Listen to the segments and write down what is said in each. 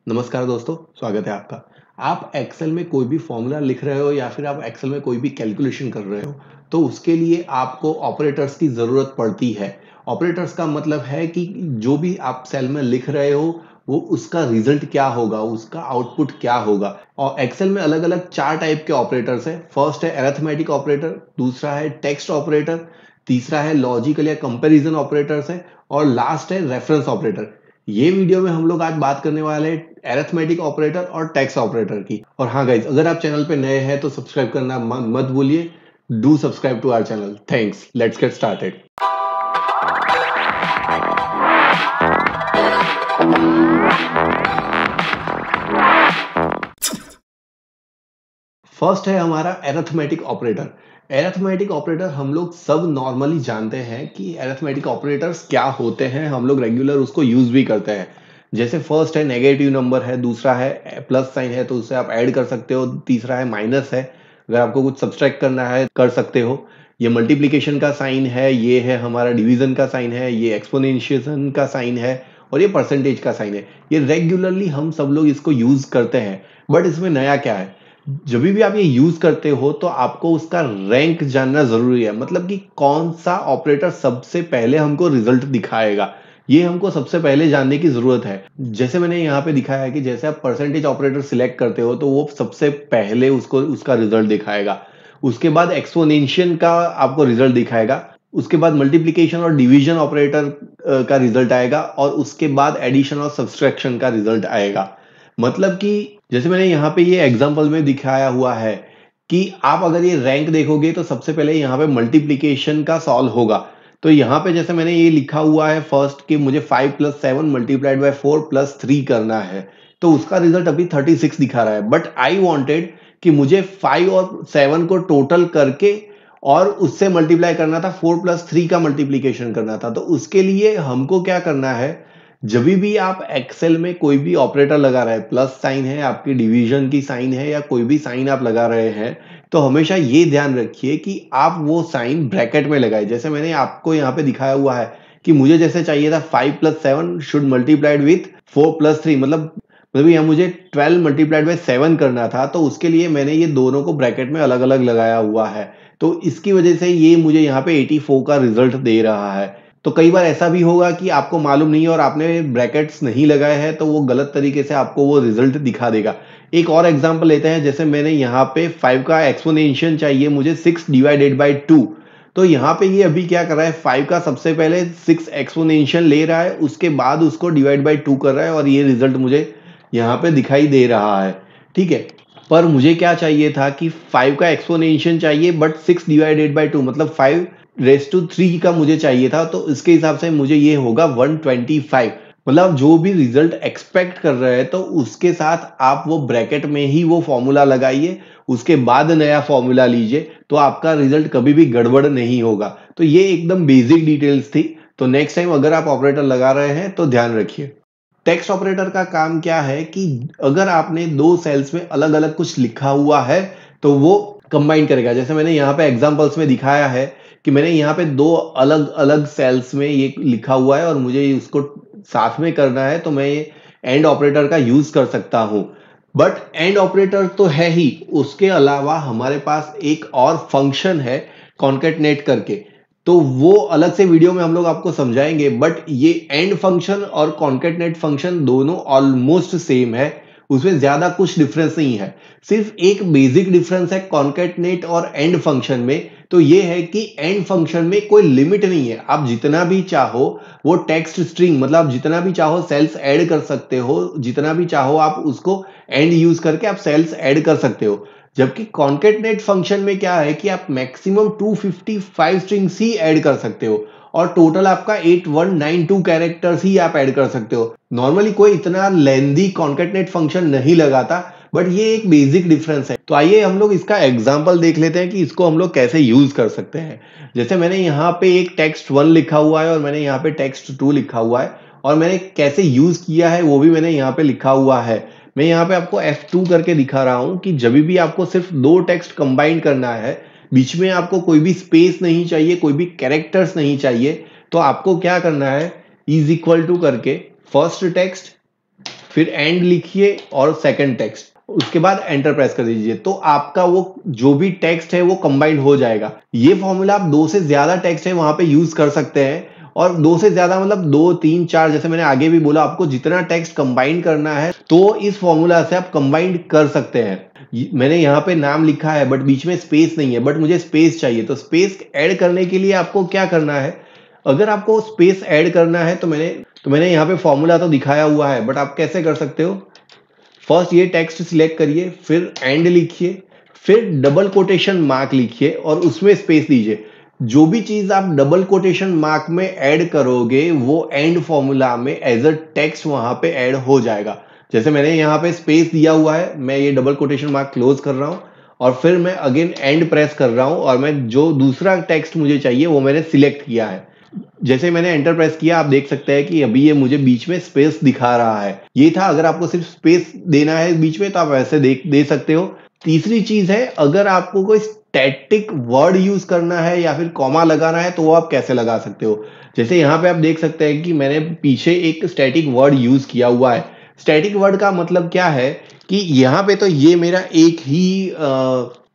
नमस्कार दोस्तों, स्वागत है आपका। आप एक्सेल में कोई भी फॉर्मूला लिख रहे हो या फिर आप एक्सेल में कोई भी कैलकुलेशन कर रहे हो, तो उसके लिए आपको ऑपरेटर्स की ज़रूरत पड़ती है। ऑपरेटर्स का मतलब है कि जो भी आप सेल में लिख रहे हो, वो उसका रिजल्ट क्या होगा, उसका आउटपुट क्या होगा। और एक्सेल में अलग-अलग 4 टाइप के ऑपरेटर्स हैं। फर्स्ट है अरिथमेटिक ऑपरेटर, दूसरा है टेक्स्ट ऑपरेटर, तीसरा है लॉजिकल या कंपैरिजन ऑपरेटर्स है और लास्ट है रेफरेंस ऑपरेटर। ये वीडियो में हम लोग आज बात करने वाले हैं अरिथमेटिक ऑपरेटर और टेक्स्ट ऑपरेटर की। और हाँ गाइज, अगर आप चैनल पे नए हैं तो सब्सक्राइब करना मत भूलिए। Do subscribe to our channel. Thanks. Let's get started. First है हमारा अरिथमेटिक ऑपरेटर। अरिथमेटिक ऑपरेटर हम लोग सब नॉर्मली जानते हैं कि अरिथमेटिक ऑपरेटर्स क्या होते हैं। हम लोग रेगुलर उसको यूज भी करते हैं। जैसे फर्स्ट है नेगेटिव नंबर है, दूसरा है प्लस साइन है तो उससे आप ऐड कर सकते हो, तीसरा है माइनस है, अगर आपको कुछ सब्सट्रैक्ट करना है कर सकते हो। ये मल्टीप्लिकेशन का साइन है, ये है हमारा डिवीजन का साइन है, ये एक्सपोनेंशिएशन का साइन है और ये परसेंटेज का साइन है। ये रेगुलरली हम सब लोग इसको यूज करते हैं। बट इसमें नया क्या है, जब भी आप ये यूज करते हो तो आपको उसका रैंक जानना जरूरी है। मतलब कि कौन सा ऑपरेटर सबसे पहले हमको रिजल्ट दिखाएगा, ये हमको सबसे पहले जानने की जरूरत है। जैसे मैंने यहाँ पे दिखाया है कि जैसे आप परसेंटेज ऑपरेटर सिलेक्ट करते हो तो वो सबसे पहले उसको उसका रिजल्ट दिखाएगा। उसके बाद एक्सपोनेंशियल का आपको रिजल्ट दिखाएगा। उसके बाद मल्टीप्लिकेशन और डिवीजन ऑपरेटर का रिजल्ट आएगा और उसके बाद एडिशन और सब्सट्रैक्शन का रिजल्ट आएगा। मतलब कि जैसे मैंने यहाँ पे ये एग्जांपल में दिखाया हुआ है कि आप अगर ये रैंक देखोगे तो सबसे पहले यहाँ पे मल्टीप्लिकेशन का सॉल्व होगा। तो यहाँ पे जैसे मैंने ये लिखा हुआ है फर्स्ट कि मुझे 5 + 7 मल्टीप्लाइड बाय 4 + 3 करना है, तो उसका रिजल्ट अभी 36 दिखा रहा है। बट आई वांटेड कि मुझे 5 और 7 को टोटल करके और उससे मल्टीप्लाई करना था, 4 + 3 का मल्टीप्लिकेशन करना था। तो उसके लिए हमको क्या करना है, जब भी आप एक्सेल में कोई भी ऑपरेटर लगा रहे हैं, प्लस साइन है, आपकी डिवीजन की साइन है या कोई भी साइन आप लगा रहे हैं, तो हमेशा ये ध्यान रखिए कि आप वो साइन ब्रैकेट में लगाए। जैसे मैंने आपको यहाँ पे दिखाया हुआ है कि मुझे जैसे चाहिए था 5 + 7 शुड मल्टीप्लाइड विथ 4 + 3, मतलब यहाँ मुझे 12 मल्टीप्लाइड बाय 7 करना था, तो उसके लिए मैंने ये दोनों को ब्रैकेट में अलग अलग लगाया हुआ है। तो इसकी वजह से ये मुझे यहाँ पे 84 का रिजल्ट दे रहा है। तो कई बार ऐसा भी होगा कि आपको मालूम नहीं है और आपने ब्रैकेट्स नहीं लगाए हैं, तो वो गलत तरीके से आपको वो रिजल्ट दिखा देगा। एक और एग्जांपल लेते हैं। जैसे मैंने यहाँ पे 5 का एक्सपोनेंशियल चाहिए मुझे 6 डिवाइडेड बाय 2। तो यहाँ पे ये अभी क्या कर रहा है, 5 का सबसे पहले 6 एक्सपोनेंशियल ले रहा है, उसके बाद उसको डिवाइड बाय 2 कर रहा है और ये रिजल्ट मुझे यहाँ पे दिखाई दे रहा है। ठीक है, पर मुझे क्या चाहिए था कि 5 का एक्सपोनेंशियल चाहिए बट 6 डिवाइडेड बाय 2, मतलब 5⁻³ का मुझे चाहिए था। तो इसके हिसाब से मुझे ये होगा 125। मतलब जो भी रिजल्ट एक्सपेक्ट कर रहे हैं तो उसके साथ आप वो ब्रैकेट में ही वो फॉर्मूला लगाइए, उसके बाद नया फॉर्मूला लीजिए, तो आपका रिजल्ट कभी भी गड़बड़ नहीं होगा। तो ये एकदम बेसिक डिटेल्स थी। तो नेक्स्ट टाइम अगर आप ऑपरेटर लगा रहे हैं तो ध्यान रखिए। टेक्स्ट ऑपरेटर का काम क्या है कि अगर आपने दो सेल्स में अलग अलग कुछ लिखा हुआ है तो वो कंबाइन करेगा। जैसे मैंने यहाँ पे एग्जांपल्स में दिखाया है कि मैंने यहाँ पे दो अलग अलग सेल्स में ये लिखा हुआ है और मुझे उसको साथ में करना है, तो मैं ये एंड ऑपरेटर का यूज कर सकता हूँ। बट एंड ऑपरेटर तो है ही, उसके अलावा हमारे पास एक और फंक्शन है कॉन्केटनेट करके, तो वो अलग से वीडियो में हम लोग आपको समझाएंगे। बट ये एंड फंक्शन और कॉन्केटनेट फंक्शन दोनों ऑलमोस्ट सेम है, उसमें ज्यादा कुछ डिफरेंस नहीं है। सिर्फ एक बेसिक डिफरेंस है कॉन्केटनेट और एंड फंक्शन में, तो ये है कि एंड फंक्शन में कोई लिमिट नहीं है। आप जितना भी चाहो वो टेक्स्ट स्ट्रिंग, मतलब आप जितना भी चाहो सेल्स ऐड कर सकते हो, जितना भी चाहो आप उसको एंड यूज करके आप सेल्स ऐड कर सकते हो। जबकि कॉन्केटनेट फंक्शन में क्या है कि आप मैक्सिमम 255 स्ट्रिंग्स ही ऐड कर सकते हो और टोटल आपका 8192 कैरेक्टर्स ही आप ऐड कर सकते हो। नॉर्मली कोई इतना लेंदी कॉन्केटनेट फंक्शन नहीं लगाता, बट ये एक बेसिक डिफरेंस है। तो आइए हम लोग इसका एग्जांपल देख लेते हैं कि इसको हम लोग कैसे यूज कर सकते हैं। जैसे मैंने यहाँ पे एक टेक्स्ट 1 लिखा हुआ है और मैंने यहाँ पे टेक्स्ट 2 लिखा हुआ है और मैंने कैसे यूज किया है वो भी मैंने यहाँ पे लिखा हुआ है। मैं यहाँ पे आपको F2 करके दिखा रहा हूं कि जब भी आपको सिर्फ दो टेक्स्ट कंबाइन करना है, बीच में आपको कोई भी स्पेस नहीं चाहिए, कोई भी कैरेक्टर्स नहीं चाहिए, तो आपको क्या करना है, इज इक्वल टू करके फर्स्ट टेक्स्ट फिर एंड लिखिए और सेकंड टेक्स्ट, उसके बाद एंटर प्रेस कर दीजिए, तो आपका वो जो भी टेक्स्ट है वो कंबाइंड हो जाएगा। ये फॉर्मूला आप 2 से ज्यादा टेक्स्ट है वहां पे यूज कर सकते हैं, और 2 से ज्यादा मतलब 2 3 4, जैसे मैंने आगे भी बोला, आपको जितना टेक्स्ट कंबाइन करना है तो इस फॉर्मूला से आप कंबाइंड कर सकते हैं। मैंने यहाँ पे नाम लिखा है बट बीच में स्पेस नहीं है, बट मुझे स्पेस चाहिए, तो स्पेस ऐड करने के लिए आपको क्या करना है, अगर आपको स्पेस ऐड करना है तो मैंने यहाँ पे फॉर्मूला तो दिखाया हुआ है, बट आप कैसे कर सकते हो, फर्स्ट ये टेक्स्ट सिलेक्ट करिए, फिर एंड लिखिए, फिर डबल कोटेशन मार्क लिखिए और उसमें स्पेस दीजिए। जो भी चीज आप डबल कोटेशन मार्क में ऐड करोगे वो एंड फॉर्मूला में एज अ टेक्स्ट वहां पे ऐड हो जाएगा। जैसे मैंने यहाँ पे स्पेस दिया हुआ है, मैं ये डबल कोटेशन मार्क क्लोज कर रहा हूं और फिर मैं अगेन एंड प्रेस कर रहा हूं और मैं जो दूसरा टेक्स्ट मुझे चाहिए वो मैंने सिलेक्ट किया है। जैसे मैंने एंटर प्रेस किया, आप देख सकते हैं कि अभी ये मुझे बीच में स्पेस दिखा रहा है। ये था, अगर आपको सिर्फ स्पेस देना है बीच में तो आप ऐसे दे सकते हो। तीसरी चीज है, अगर आपको कोई स्टैटिक वर्ड यूज करना है या फिर कॉमा लगाना है तो वो आप कैसे लगा सकते हो। जैसे यहाँ पे आप देख सकते हैं कि मैंने पीछे एक स्टैटिक वर्ड यूज किया हुआ है। स्टैटिक वर्ड का मतलब क्या है कि यहाँ पे तो ये मेरा एक ही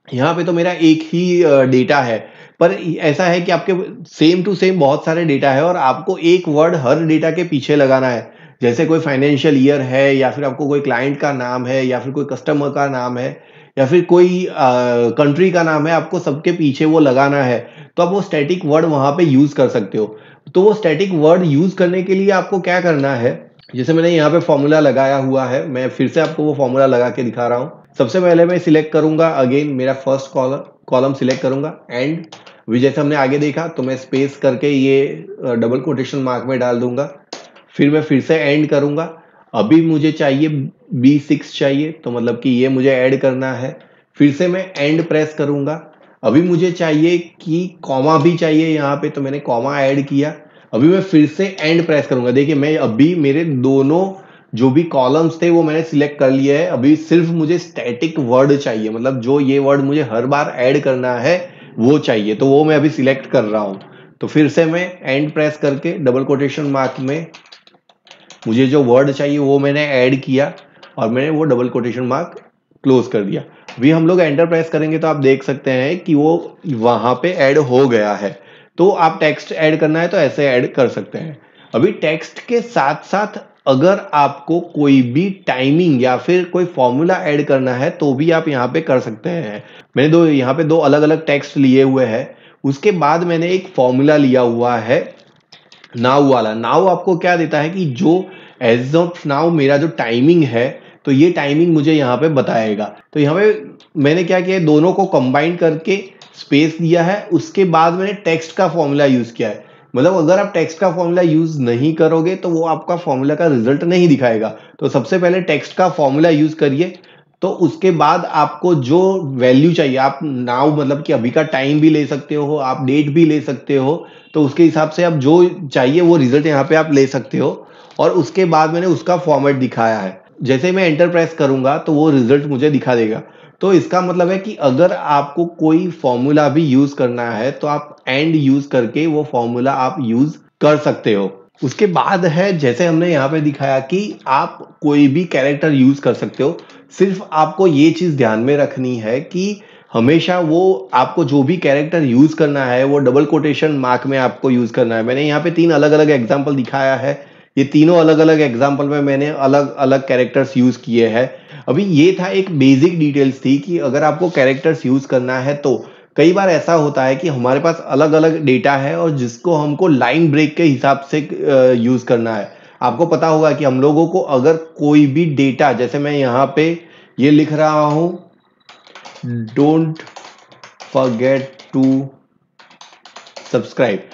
यहाँ पे तो मेरा एक ही डेटा है, पर ऐसा है कि आपके सेम टू सेम बहुत सारे डेटा है और आपको एक वर्ड हर डेटा के पीछे लगाना है। जैसे कोई फाइनेंशियल ईयर है, या फिर आपको कोई क्लाइंट का नाम है, या फिर कोई कस्टमर का नाम है, या फिर कोई कंट्री का नाम है, आपको सबके पीछे वो लगाना है, तो आप वो स्टैटिक वर्ड वहां पे यूज कर सकते हो। तो वो स्टैटिक वर्ड यूज करने के लिए आपको क्या करना है, जैसे मैंने यहाँ पे फॉर्मूला लगाया हुआ है, मैं फिर से आपको वो फॉर्मूला लगा के दिखा रहा हूँ। सबसे पहले मैं सिलेक्ट करूंगा, अगेन मेरा फर्स्ट कॉलम सिलेक्ट करूंगा, एंड भी जैसे हमने आगे देखा तो मैं स्पेस करके ये डबल कोटेशन मार्क में डाल दूंगा, फिर मैं फिर से एंड करूंगा। अभी मुझे चाहिए B6 चाहिए, तो मतलब कि ये मुझे ऐड करना है, फिर से मैं एंड प्रेस करूंगा। अभी मुझे चाहिए कि कॉमा भी चाहिए यहाँ पे, तो मैंने कॉमा ऐड किया। अभी मैं फिर से एंड प्रेस करूंगा। देखिए मैं अभी मेरे दोनों जो भी कॉलम्स थे वो मैंने सिलेक्ट कर लिए है, अभी सिर्फ मुझे स्टैटिक वर्ड चाहिए, मतलब जो ये वर्ड मुझे हर बार ऐड करना है वो चाहिए, तो वो मैं अभी सिलेक्ट कर रहा हूं। तो फिर से मैं एंड प्रेस करके डबल कोटेशन मार्क में मुझे जो वर्ड चाहिए वो मैंने ऐड किया और मैंने वो डबल कोटेशन मार्क क्लोज कर दिया। अभी हम लोग एंटर प्रेस करेंगे तो आप देख सकते हैं कि वो वहां पे ऐड हो गया है। तो आप टेक्स्ट ऐड करना है तो ऐसे ऐड कर सकते हैं। अभी टेक्स्ट के साथ साथ अगर आपको कोई भी टाइमिंग या फिर कोई फॉर्मूला ऐड करना है तो भी आप यहाँ पे कर सकते हैं। मैंने यहाँ पे दो अलग अलग टेक्स्ट लिए हुए हैं, उसके बाद मैंने एक फॉर्मूला लिया हुआ है नाउ वाला। नाउ आपको क्या देता है कि जो एज ऑफ नाउ मेरा जो टाइमिंग है, तो ये टाइमिंग मुझे यहाँ पे बताएगा। तो यहाँ पे मैंने क्या किया है, दोनों को कंबाइन करके स्पेस दिया है, उसके बाद मैंने टेक्स्ट का फॉर्मूला यूज किया है। मतलब अगर आप टेक्स्ट का फॉर्मूला यूज नहीं करोगे तो वो आपका फॉर्मूला का रिजल्ट नहीं दिखाएगा। तो सबसे पहले टेक्स्ट का फॉर्मूला यूज करिए, तो उसके बाद आपको जो वैल्यू चाहिए, आप नाउ मतलब कि अभी का टाइम भी ले सकते हो, आप डेट भी ले सकते हो, तो उसके हिसाब से आप जो चाहिए वो रिजल्ट यहाँ पे आप ले सकते हो। और उसके बाद मैंने उसका फॉर्मेट दिखाया है, जैसे मैं एंटर प्रेस करूंगा तो वो रिजल्ट मुझे दिखा देगा। तो इसका मतलब है कि अगर आपको कोई फॉर्मूला भी यूज करना है तो आप एंड यूज करके वो फॉर्मूला आप यूज कर सकते हो। उसके बाद है, जैसे हमने यहाँ पे दिखाया कि आप कोई भी कैरेक्टर यूज कर सकते हो, सिर्फ आपको ये चीज ध्यान में रखनी है कि हमेशा वो आपको जो भी कैरेक्टर यूज करना है वो डबल कोटेशन मार्क में आपको यूज करना है। मैंने यहाँ पे 3 अलग अलग एग्जांपल दिखाया है, ये तीनों अलग अलग एग्जांपल में मैंने अलग अलग कैरेक्टर्स यूज किए हैं। अभी ये था एक बेसिक डिटेल्स थी कि अगर आपको कैरेक्टर्स यूज करना है तो कई बार ऐसा होता है कि हमारे पास अलग अलग डेटा है और जिसको हमको लाइन ब्रेक के हिसाब से यूज करना है। आपको पता होगा कि हम लोगों को अगर कोई भी डेटा, जैसे मैं यहाँ पे ये लिख रहा हूं, डोंट फॉरगेट टू सब्सक्राइब,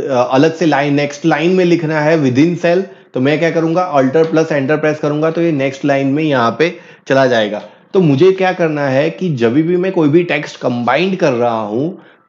अलग से लाइन नेक्स्ट लाइन में लिखना है विद इन सेल, तो मैं क्या करूंगा, अल्टर प्लस एंटर प्रेस करूंगा तो ये नेक्स्ट लाइन में यहाँ पे चला जाएगा। तो मुझे क्या करना है कि जब भी मैं कोई भी टेक्स्ट कंबाइंड कर रहा हूं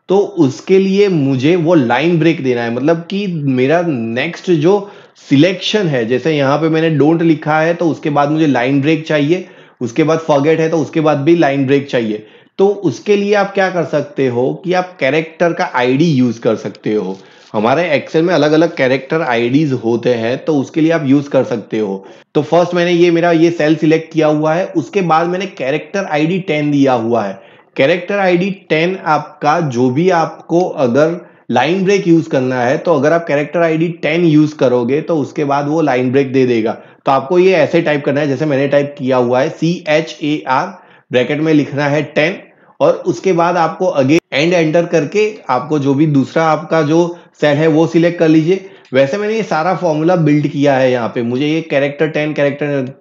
तो उसके लिए मुझे वो लाइन ब्रेक देना है, मतलब कि मेरा नेक्स्ट जो सिलेक्शन है, जैसे यहाँ पे मैंने डोंट लिखा है तो उसके बाद मुझे लाइन ब्रेक चाहिए, उसके बाद फॉरगेट है तो उसके बाद भी लाइन ब्रेक चाहिए। तो उसके लिए आप क्या कर सकते हो कि आप कैरेक्टर का आईडी यूज कर सकते हो। हमारे एक्सेल में अलग अलग कैरेक्टर आईडीज होते हैं, तो उसके लिए आप यूज कर सकते हो। तो फर्स्ट मैंने ये मेरा ये सेल सिलेक्ट किया हुआ है, उसके बाद मैंने कैरेक्टर आईडी 10 दिया हुआ है। कैरेक्टर आईडी 10 आपका जो भी आपको अगर लाइन ब्रेक यूज करना है, तो अगर आप कैरेक्टर आईडी 10 यूज करोगे तो उसके बाद वो लाइन ब्रेक दे देगा। तो आपको ये ऐसे टाइप करना है जैसे मैंने टाइप किया हुआ है, CHAR ब्रैकेट में लिखना है 10, और उसके बाद आपको अगेन एंड एंटर करके आपको जो भी दूसरा आपका जो सेल है वो सिलेक्ट कर लीजिए। वैसे मैंने ये सारा फॉर्मूला बिल्ड किया है। यहाँ पे मुझे ये कैरेक्टर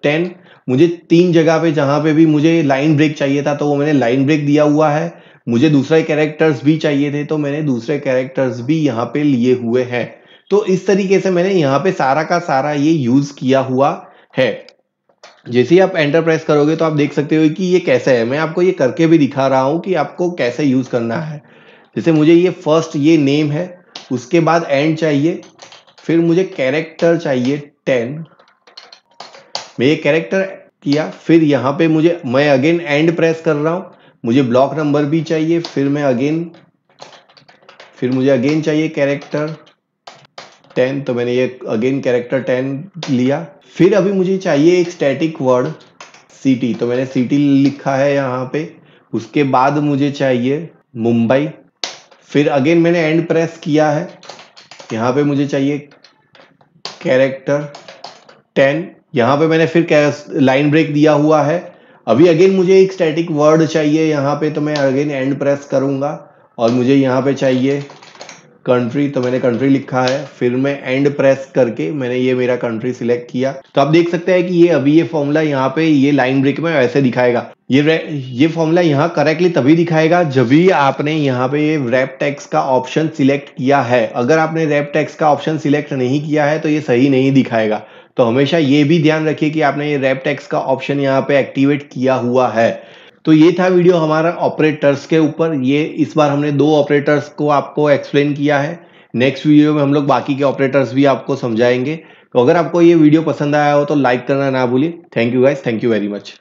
10 मुझे 3 जगह पे जहां पे भी मुझे लाइन ब्रेक चाहिए था तो वो मैंने लाइन ब्रेक दिया हुआ है। मुझे दूसरे कैरेक्टर्स भी चाहिए थे तो मैंने दूसरे कैरेक्टर्स भी यहाँ पे लिए हुए हैं। तो इस तरीके से मैंने यहाँ पे सारा का सारा ये यूज किया हुआ है। जैसे ही आप एंटर प्रेस करोगे तो आप देख सकते हो कि ये कैसे है। मैं आपको ये करके भी दिखा रहा हूं कि आपको कैसे यूज करना है। जैसे मुझे ये फर्स्ट ये नेम है, उसके बाद एंड चाहिए, फिर मुझे कैरेक्टर चाहिए 10, मैं ये कैरेक्टर किया, फिर यहाँ पे मैं अगेन एंड प्रेस कर रहा हूं, मुझे ब्लॉक नंबर भी चाहिए, फिर मुझे अगेन चाहिए कैरेक्टर 10, तो मैंने ये अगेन कैरेक्टर 10 लिया। फिर अभी मुझे चाहिए एक स्टैटिक वर्ड सिटी, तो मैंने सिटी लिखा है यहाँ पे। उसके बाद मुझे चाहिए मुंबई, फिर अगेन मैंने एंड प्रेस किया है, यहाँ पे मुझे चाहिए कैरेक्टर 10, यहाँ पे मैंने फिर लाइन ब्रेक दिया हुआ है। अभी अगेन मुझे एक स्टैटिक वर्ड चाहिए यहाँ पे, तो मैं अगेन एंड प्रेस करूंगा और मुझे यहाँ पे चाहिए कंट्री, तो मैंने कंट्री लिखा है, फिर मैं एंड प्रेस करके मैंने ये मेरा कंट्री सिलेक्ट किया। तो आप देख सकते हैं कि ये अभी ये फॉर्मूला यहाँ पे ये लाइन ब्रेक में ऐसे दिखाएगा। ये फॉर्मूला यहाँ करेक्टली तभी दिखाएगा जब भी आपने यहाँ पे ये रैप टेक्स्ट का ऑप्शन सिलेक्ट किया है। अगर आपने रैप टेक्स्ट का ऑप्शन सिलेक्ट नहीं किया है तो ये सही नहीं दिखाएगा। तो हमेशा ये भी ध्यान रखिए कि आपने ये रैप टेक्स्ट का ऑप्शन यहाँ पे एक्टिवेट किया हुआ है। तो ये था वीडियो हमारा ऑपरेटर्स के ऊपर। ये इस बार हमने 2 ऑपरेटर्स को आपको एक्सप्लेन किया है। नेक्स्ट वीडियो में हम लोग बाकी के ऑपरेटर्स भी आपको समझाएंगे। तो अगर आपको ये वीडियो पसंद आया हो तो लाइक करना ना भूलिए। Thank you guys, thank you very much.